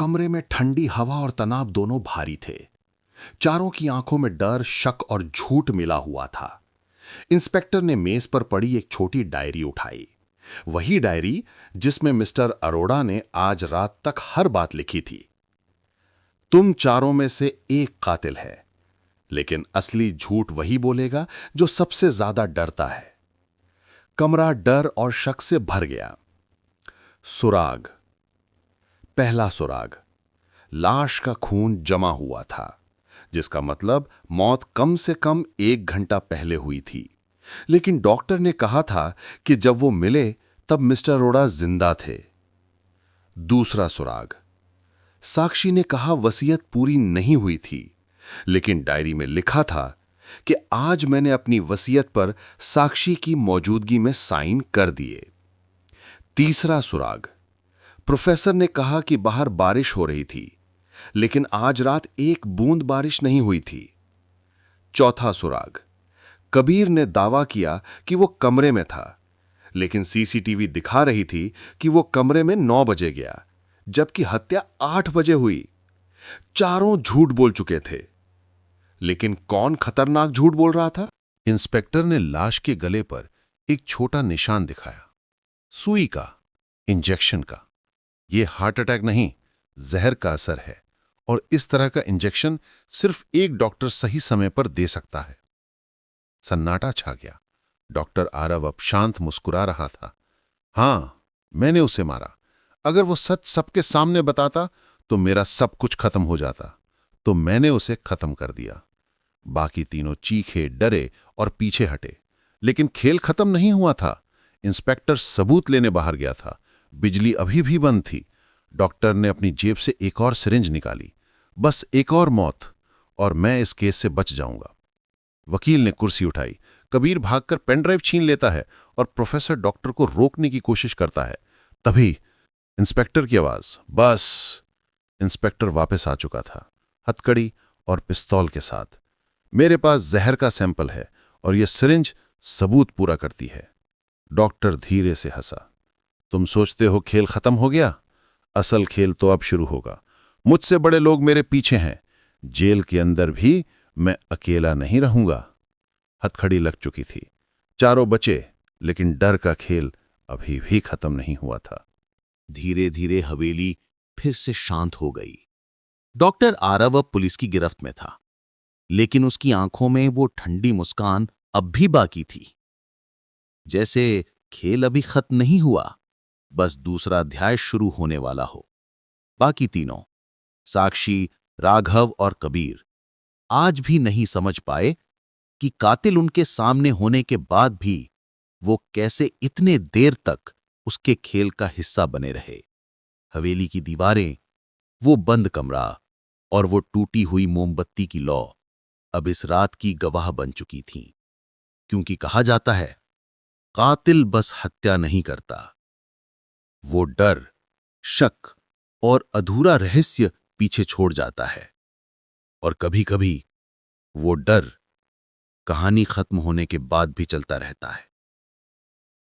कमरे में ठंडी हवा और तनाव दोनों भारी थे। चारों की आंखों में डर, शक और झूठ मिला हुआ था। इंस्पेक्टर ने मेज पर पड़ी एक छोटी डायरी उठाई, वही डायरी जिसमें मिस्टर अरोड़ा ने आज रात तक हर बात लिखी थी। तुम चारों में से एक कातिल है, लेकिन असली झूठ वही बोलेगा जो सबसे ज्यादा डरता है। कमरा डर और शक से भर गया। सुराग। पहला सुराग। लाश का खून जमा हुआ था, जिसका मतलब मौत कम से कम 1 घंटा पहले हुई थी। लेकिन डॉक्टर ने कहा था कि जब वो मिले तब मिस्टर अरोड़ा जिंदा थे। दूसरा सुराग। साक्षी ने कहा वसीयत पूरी नहीं हुई थी, लेकिन डायरी में लिखा था कि आज मैंने अपनी वसीयत पर साक्षी की मौजूदगी में साइन कर दिए। तीसरा सुराग। प्रोफेसर ने कहा कि बाहर बारिश हो रही थी, लेकिन आज रात एक बूंद बारिश नहीं हुई थी। चौथा सुराग। कबीर ने दावा किया कि वो कमरे में था, लेकिन सीसीटीवी दिखा रही थी कि वो कमरे में 9 बजे गया, जबकि हत्या 8 बजे हुई। चारों झूठ बोल चुके थे, लेकिन कौन खतरनाक झूठ बोल रहा था? इंस्पेक्टर ने लाश के गले पर एक छोटा निशान दिखाया। सुई का, इंजेक्शन का। यह हार्ट अटैक नहीं, जहर का असर है, और इस तरह का इंजेक्शन सिर्फ एक डॉक्टर सही समय पर दे सकता है। सन्नाटा छा गया। डॉक्टर आरव अब शांत मुस्कुरा रहा था। हां, मैंने उसे मारा। अगर वो सच सबके सामने बताता तो मेरा सब कुछ खत्म हो जाता, तो मैंने उसे खत्म कर दिया। बाकी तीनों चीखे, डरे और पीछे हटे। लेकिन खेल खत्म नहीं हुआ था। इंस्पेक्टर सबूत लेने बाहर गया था। बिजली अभी भी बंद थी। डॉक्टर ने अपनी जेब से एक और सिरिंज निकाली। बस एक और मौत और मैं इस केस से बच जाऊंगा। वकील ने कुर्सी उठाई। कबीर भागकर पेन ड्राइव छीन लेता है और प्रोफेसर डॉक्टर को रोकने की कोशिश करता है। तभी इंस्पेक्टर की आवाज, बस। इंस्पेक्टर वापस आ चुका था, हथकड़ी और पिस्तौल के साथ। मेरे पास जहर का सैंपल है और यह सिरिंज सबूत पूरा करती है। डॉक्टर धीरे से हंसा। तुम सोचते हो खेल खत्म हो गया? असल खेल तो अब शुरू होगा। मुझसे बड़े लोग मेरे पीछे हैं। जेल के अंदर भी मैं अकेला नहीं रहूंगा। हथकड़ी लग चुकी थी। चारों बचे, लेकिन डर का खेल अभी भी खत्म नहीं हुआ था। धीरे धीरे हवेली फिर से शांत हो गई। डॉक्टर आरव अब पुलिस की गिरफ्त में था, लेकिन उसकी आंखों में वो ठंडी मुस्कान अब भी बाकी थी, जैसे खेल अभी खत्म नहीं हुआ, बस दूसरा अध्याय शुरू होने वाला हो। बाकी तीनों, साक्षी, राघव और कबीर, आज भी नहीं समझ पाए कि कातिल उनके सामने होने के बाद भी वो कैसे इतने देर तक उसके खेल का हिस्सा बने रहे। हवेली की दीवारें, वो बंद कमरा और वो टूटी हुई मोमबत्ती की लौ अब इस रात की गवाह बन चुकी थीं, क्योंकि कहा जाता है, कातिल बस हत्या नहीं करता, वो डर, शक और अधूरा रहस्य पीछे छोड़ जाता है। और कभी-कभी वो डर कहानी खत्म होने के बाद भी चलता रहता है।